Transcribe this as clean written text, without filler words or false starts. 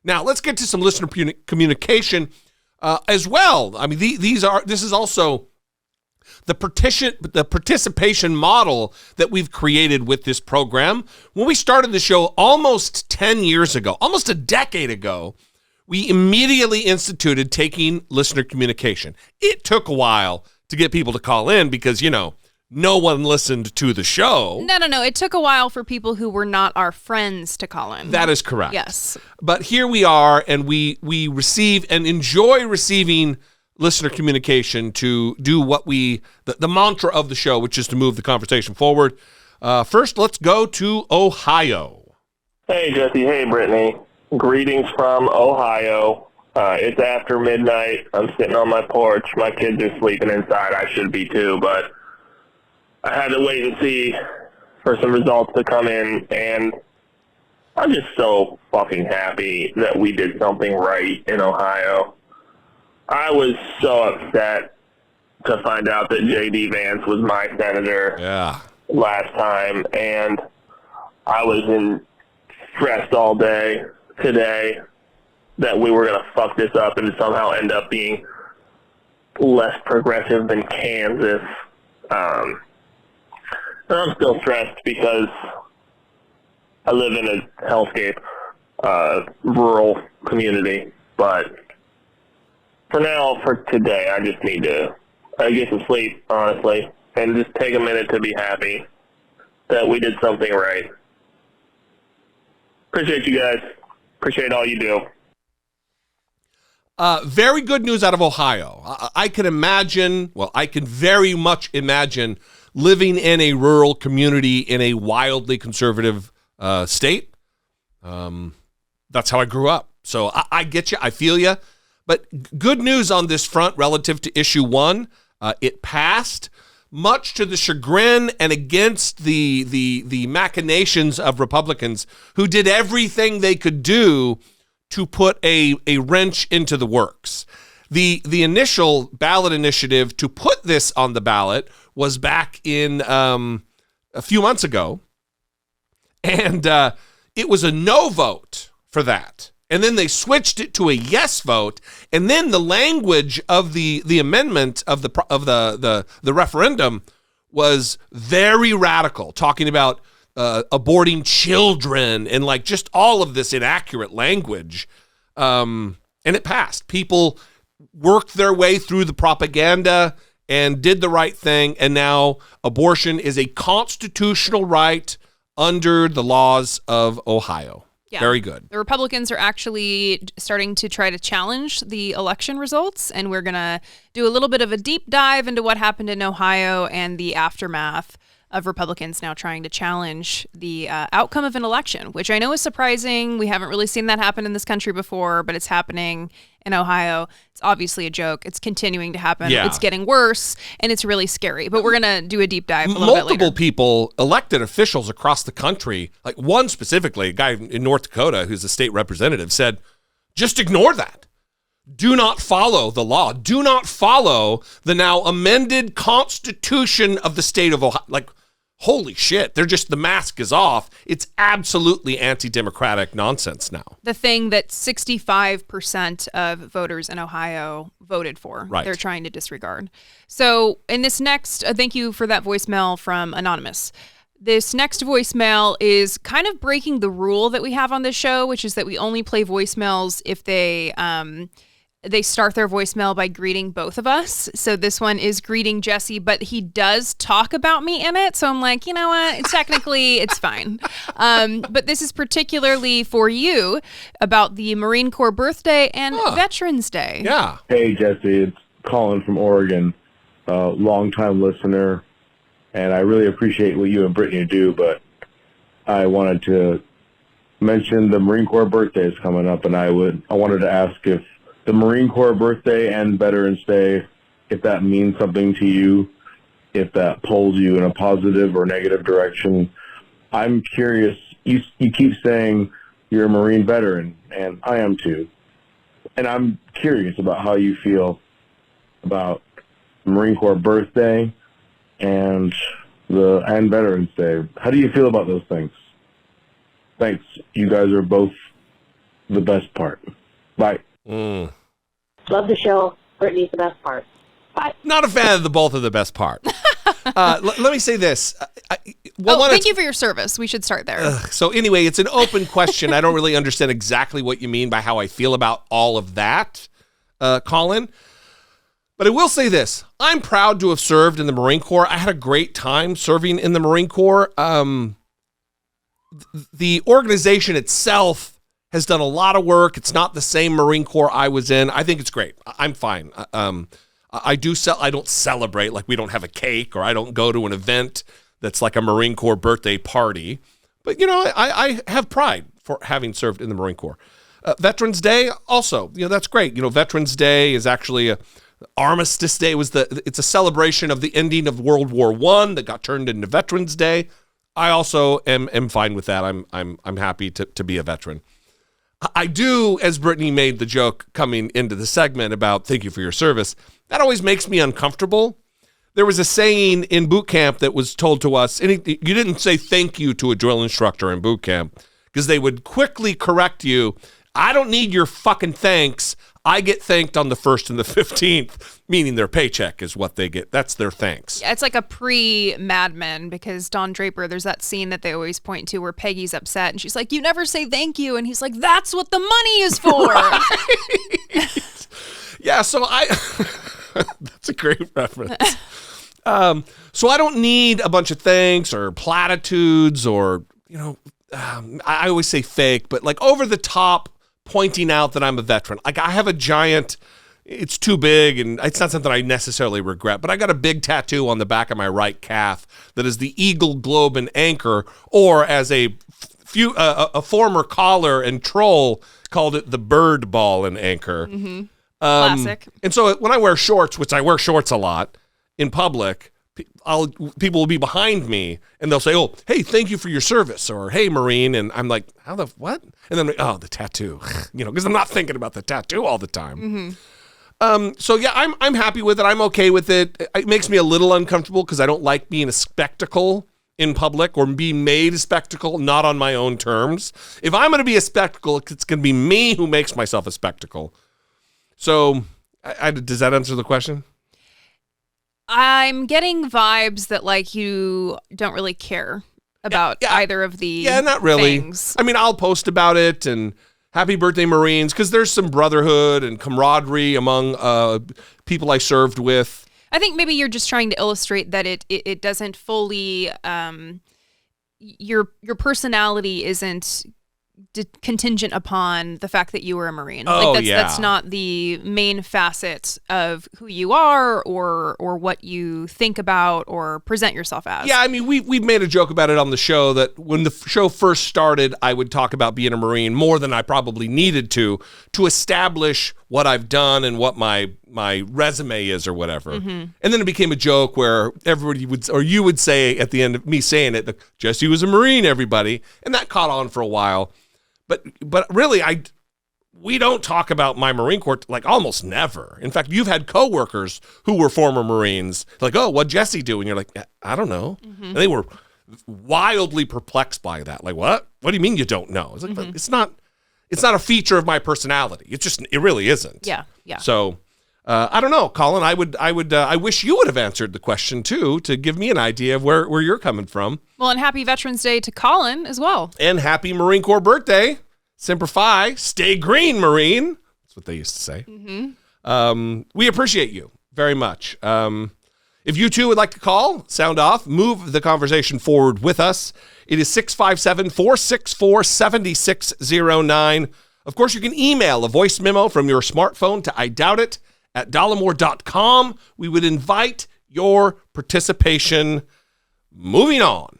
Now, let's get to some listener communication as well. I mean, this is also the participation model that we've created with this program. When we started the show almost 10 years ago, almost a decade ago, we immediately instituted taking listener communication. It took a while to get people to call in because, no one listened to the show. No. It took a while for people who were not our friends to call in. That is correct. Yes. But here we are, and we receive and enjoy receiving listener communication to do what the mantra of the show, which is to move the conversation forward. First, let's go to Ohio. Hey, Jesse. Hey, Brittany. Greetings from Ohio. It's after midnight. I'm sitting on my porch. My kids are sleeping inside. I should be too, but I had to wait and see for some results to come in, and I'm just so fucking happy that we did something right in Ohio. I was so upset to find out that J.D. Vance was my senator last time, and I was stressed all day today that we were going to fuck this up and somehow end up being less progressive than Kansas. And I'm still stressed because I live in a hellscape, rural community. But for now, for today, I just need to get some sleep, honestly, and just take a minute to be happy that we did something right. Appreciate you guys. Appreciate all you do. Very good news out of Ohio. I can very much imagine living in a rural community in a wildly conservative state. That's how I grew up. So I get you. I feel you. But good news on this front relative to issue 1. It passed, much to the chagrin and against the machinations of Republicans who did everything they could do to put a wrench into the works. The initial ballot initiative to put this on the ballot was back in a few months ago, and it was a no vote for that. And then they switched it to a yes vote, and then the language of the amendment of the referendum was very radical, talking about aborting children and like just all of this inaccurate language. And it passed. People worked their way through the propaganda and did the right thing, and now abortion is a constitutional right under the laws of Ohio. Yeah. Very good. The Republicans are actually starting to try to challenge the election results, and we're going to do a little bit of a deep dive into what happened in Ohio and the aftermath of Republicans now trying to challenge the outcome of an election, which I know is surprising. We haven't really seen that happen in this country before, but it's happening in Ohio. It's obviously a joke. It's continuing to happen. Yeah. It's getting worse, and it's really scary. But we're going to do a deep dive a little bit later. Multiple people, elected officials across the country, like one specifically, a guy in North Dakota who's a state representative, said, just ignore that. Do not follow the law. Do not follow the now amended Constitution of the state of Ohio. Like, holy shit, the mask is off. It's absolutely anti-democratic nonsense now. The thing that 65% of voters in Ohio voted for, right, they're trying to disregard. So in this next, thank you for that voicemail from Anonymous. This next voicemail is kind of breaking the rule that we have on this show, which is that we only play voicemails if they start their voicemail by greeting both of us. So this one is greeting Jesse, but he does talk about me in it. So I'm like, you know what? Technically, it's fine. But this is particularly for you about the Marine Corps birthday and Veterans Day. Yeah. Hey, Jesse. It's Colin from Oregon, longtime listener. And I really appreciate what you and Brittany do, but I wanted to mention the Marine Corps birthday is coming up, and I wanted to ask if the Marine Corps birthday and Veterans Day, if that means something to you, if that pulls you in a positive or negative direction. I'm curious. You keep saying you're a Marine veteran, and I am too. And I'm curious about how you feel about the Marine Corps birthday and Veterans Day. How do you feel about those things? Thanks. You guys are both the best part. Bye. Love the show. Brittany's the best part. Bye. Not a fan of the both of the best part. Let me say this. Thank you for your service. We should start there. So anyway, it's an open question. I don't really understand exactly what you mean by how I feel about all of that, Colin. But I will say this. I'm proud to have served in the Marine Corps. I had a great time serving in the Marine Corps. The organization itself has done a lot of work. It's not the same Marine Corps I was in. I think it's great. I'm fine. I don't celebrate, like we don't have a cake, or I don't go to an event that's like a Marine Corps birthday party. But, I have pride for having served in the Marine Corps. Veterans Day, also, that's great. Veterans Day is actually Armistice Day. It's a celebration of the ending of World War I that got turned into Veterans Day. I also am fine with that. I'm happy to be a veteran. I do, as Brittany made the joke coming into the segment about thank you for your service, that always makes me uncomfortable. There was a saying in boot camp that was told to us, and you didn't say thank you to a drill instructor in boot camp because they would quickly correct you. I don't need your fucking thanks. I get thanked on the 1st and the 15th, meaning their paycheck is what they get. That's their thanks. Yeah, it's like a pre-Mad Men, because Don Draper, there's that scene that they always point to where Peggy's upset and she's like, you never say thank you. And he's like, that's what the money is for. Right. Yeah, so that's a great reference. So I don't need a bunch of thanks or platitudes or, I always say fake, but like over the top pointing out that I'm a veteran. Like I have a giant, it's too big and it's not something I necessarily regret, but I got a big tattoo on the back of my right calf that is the eagle, globe, and anchor, or as a former caller and troll called it, the bird, ball, and anchor. Mm-hmm. Classic. And so when I wear shorts, which I wear shorts a lot in public, people will be behind me and they'll say, oh, hey, thank you for your service, or hey, Marine. And I'm like, how the what? And then I'm like, oh, the tattoo, because I'm not thinking about the tattoo all the time. Mm-hmm. So yeah, I'm happy with it. I'm okay with it. It makes me a little uncomfortable because I don't like being a spectacle in public or being made a spectacle, not on my own terms. If I'm going to be a spectacle, it's going to be me who makes myself a spectacle. So does that answer the question? I'm getting vibes that like you don't really care about either of the not really. things. I mean, I'll post about it and happy birthday, Marines, because there's some brotherhood and camaraderie among people I served with. I think maybe you're just trying to illustrate that it doesn't fully your personality isn't contingent upon the fact that you were a Marine. That's not the main facet of who you are or what you think about or present yourself as. Yeah, I mean, we've made a joke about it on the show that when the show first started, I would talk about being a Marine more than I probably needed to establish what I've done and what my resume is or whatever. Mm-hmm. And then it became a joke where everybody would, or you would say at the end of me saying it, Jesse was a Marine, everybody. And that caught on for a while. But really, we don't talk about my Marine Corps, like almost never. In fact, you've had coworkers who were former Marines, like, oh, what'd Jesse do? And you're like, I don't know. Mm-hmm. And they were wildly perplexed by that. Like, what? What do you mean you don't know? It's like, it's not a feature of my personality. It really isn't. Yeah. So I don't know, Colin. I wish you would have answered the question too, to give me an idea of where you're coming from. Well, and happy Veterans Day to Colin as well. And happy Marine Corps birthday. Semper Fi, stay green, Marine. That's what they used to say. Mm-hmm. We appreciate you very much. If you too would like to call, sound off, move the conversation forward with us. It is 657-464-7609. Of course, you can email a voice memo from your smartphone to idoubt@dollemore.com. We would invite your participation. Moving on.